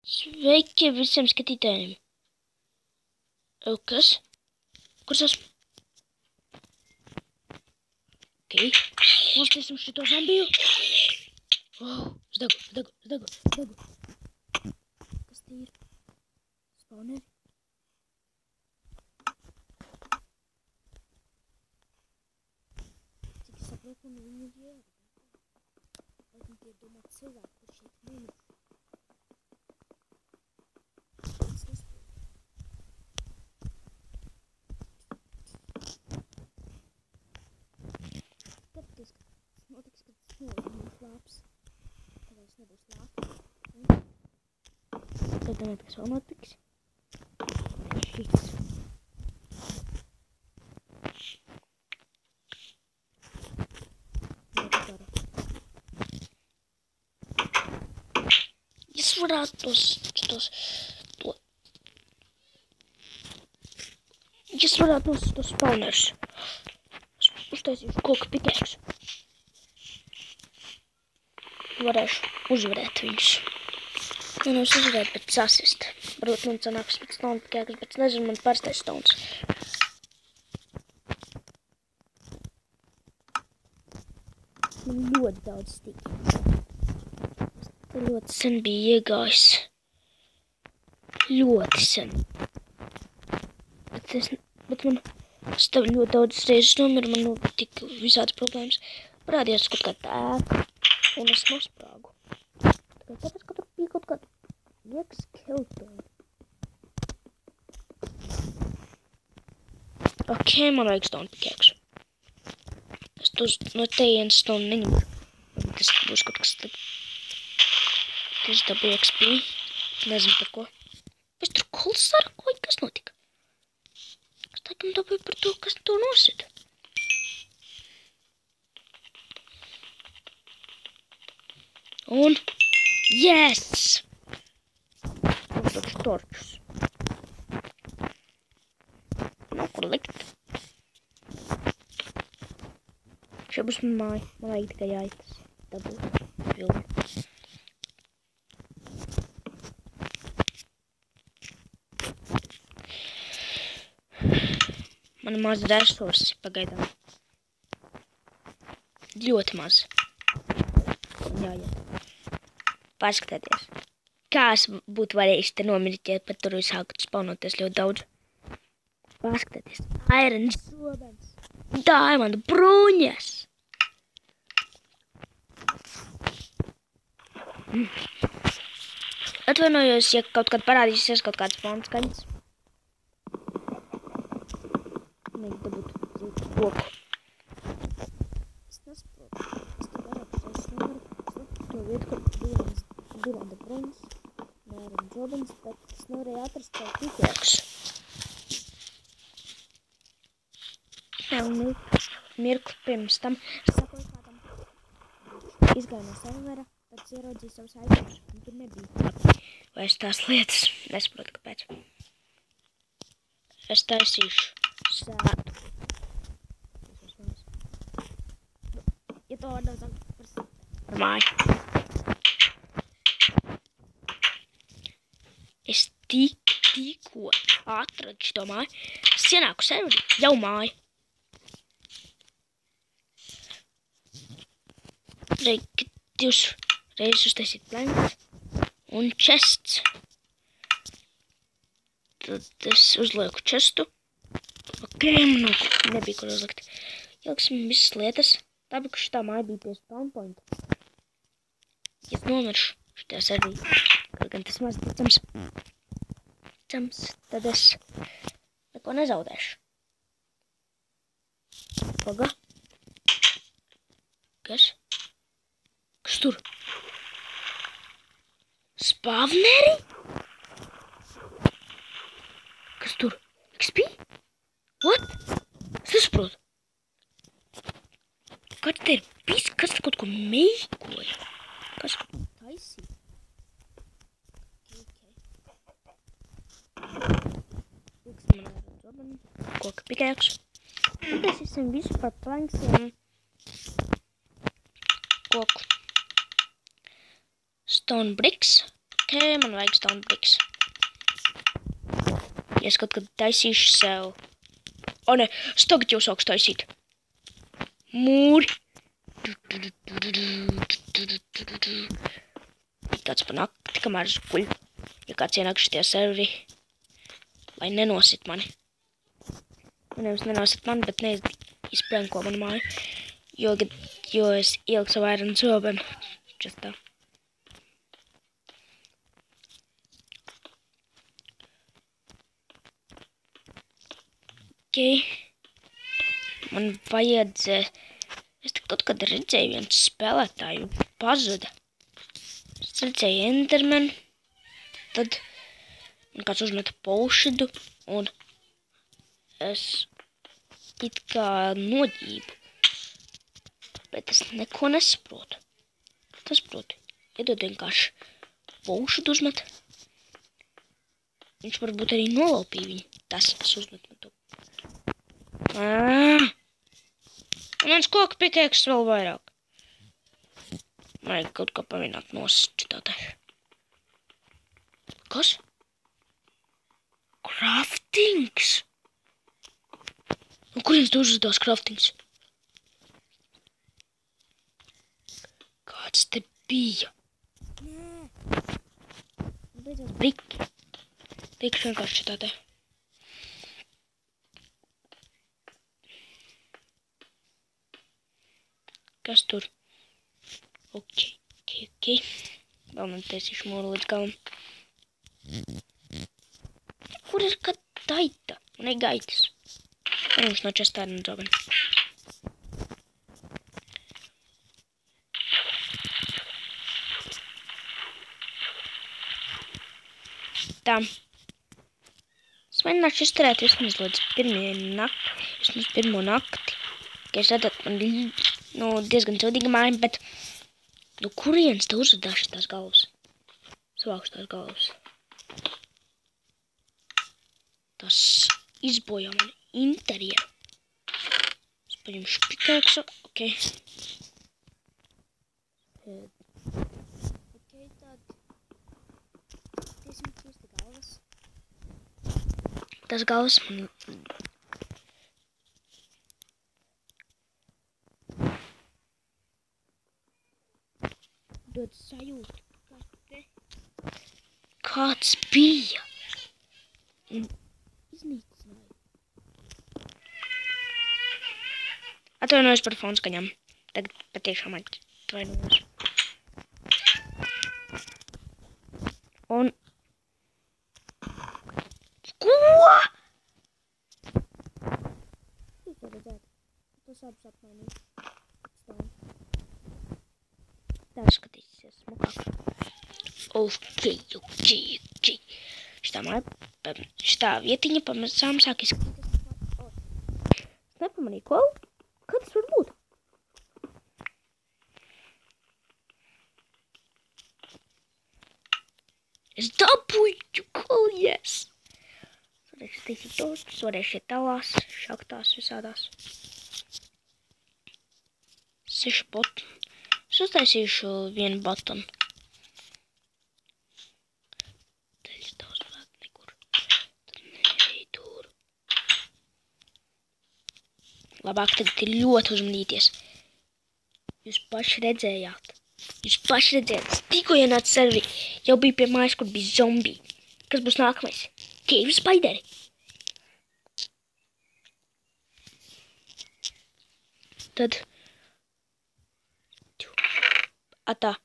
Sveiki visiem skatītājiem. Kas? Kur esmu? Ok. Nostiesim šito zombiju. Wow, degu. Kas te ir? Spawneri? Cik es saprotu, man viņi ir jēga. Laikam tie domā cilvēki, kur šeit nemirst. Notiks, kad snoja būs labs. Tāpēc nebūs labs. Tad domāt, kas vēl notiks? Šis. Es varētu tos spawners. Uztaisīšu koku pikēksu. Varēšu uzvarēt viņus. Nevis uzvarēt, bet sasist. Varbūt man sanāks pēc stone pikēkas, bet nezinu, man pārstais stones. Man ļoti daudz stīk. Es ļoti sen biju iegājis. Ļoti sen. Bet man stāv ļoti daudz reizes nomiru, man notika visādas problēmas. Parādījās kaut kāda ēka, un es nosprāgu. Tāpēc, ka tur bija kaut kāda lieka skeletoni. Ok, man vajag stone pikēksu. Es tos no tejienes stone neņemšu. Tas būs kaut kas tad. Tas dabūja XP. Nezinu par ko. Pēc tur kols sarakoja, kas notika? Es laikam dabūju par to, kas to nosita. Un yes! Uzlikšu torčus. Nav kur likt. Šeit būs man māja. Man vajag tikai jāitas. Dabūt vilni. Man maz resursi pagaidām. Ļoti maz. Jāiet. Paskatieties. Kā es būtu varējis te nomirt, ja pat tur sāktu spawnoties ļoti daudz. Paskatieties. Iron zobens. Diamond bruņas. Atvainojos, ja kaut kad parādīsies kaut kāds spawns skaņas. Mēģi dabūt koku. Es nesaprotu. Es te vairāk šeit nevaru to vietu, kur Diamond bruņas. Iron zobens, bet es nevarēju atrast tev pikēksu. Mirkli pirms tam es sakoju kādam izgāju no servera, tad ieraudzīju savus itemus, un tur nebija vairs tās lietas. Nesaprotu, kāpēc. Es taisīšu sētu. Ja to var daudz par māju. Es tikko atradu šito māju. Es ienāku serveri, jau māju. Reik 2 reizes uztaisīt planks un chests. Tad es uzlieku chestu. Ok, man nebija kur uzlikt. Ieliksim visas lietas. Tāpēc, ka šitā māja bija pie spawn pointa. Ja es nomiršu šitā servī, kaut gan tas maz ticams, tad es neko nezaudēšu. Paga. Kas? Kas tur? Spavneri? Kas tur? XP? What? Es nesaprotu. Kāds te ir bijis? Kas te kaut ko meikoja? Kas kaut ko taisīja? Lūksim man ar zobenu. Koka pikēksu. Taisīsim visu par planksiem. Koku. Stone bricks. Ok. Hei, man vajag stone bricks. Ja es kaut kad taisīšu sev. O, ne, es tagad jau sāku taisīt. Mūri. Kāds pa nakti, kamēr es guļu. Ja kāds ienāk šitie serveri, lai nenosit mani. Nevis nenosit mani, bet neizpranko manu māju. Jo es ieliku savu iron zobenu. Just tā. Okay. Man vajadzēja... Es te kaut kad redzēju viens spēlētāju pazuda. Es redzēju Endermanu. Tad man kāds uzmeta pošidu. Un es it kā noģību. Bet es neko nesaprotu. Tas proti. Iedod vienkārši pošidu uzmet. Viņš varbūt arī nolaupīja viņu. Tas uzmet man to. Mans koka pikēks vēl vairāk. Vajag kaut kā pamēģināt nosčitāt. Kas? Craftings? No kurienes tu uzradās craftings? Kāds te bija? Beidzās briki. Teikšu vienkārši šitā te. Kas tur? Ok. Vēl man taisīšu mūru līdz galam. Kur ir gaita? Man ir gaitas. Mums no čestārna džobena. Tā. Es mēģināšu izturēt vismaz līdz pirmo nakti. Ka es redzat, man diezgan caudīga māja, bet no kurienes te uzradās šitās galvas? Savākšu tās galvas. Tas izbojā mani interjeru. Es paņemšu pikēksu. Ok. Tad. Tiesim šīs te galvas. Tas galvas man... dod sajūtu, kas te... Kāds bija? Un iznīcināja. Atvainojos par fonskaņām. Tagad patiešām atvainojos. Un... Ko? Jūs to redzēt? Tas abas apmainīt. Tā skatīsies smukāk. Ok. Šitā vietiņa pamazām sāk izskatīties. Es nepamanīju, ko? Kā tas var būt? Es dabūju, cool, yes! Varēšu taisīt tortus, varēšu iet talās, šaktās, visādās. 6 botni. Es uztaisīšu vienu botonu. Teļas daudz vēl nekur. Tad neej tur. Labāk tagad ir ļoti uzmanīties. Jūs paši redzējāt. Tikko ienāca serveri. Jau bija pie mājas, kur bija zombiji. Kas būs nākamais? Cave spideri. Tad... Atā.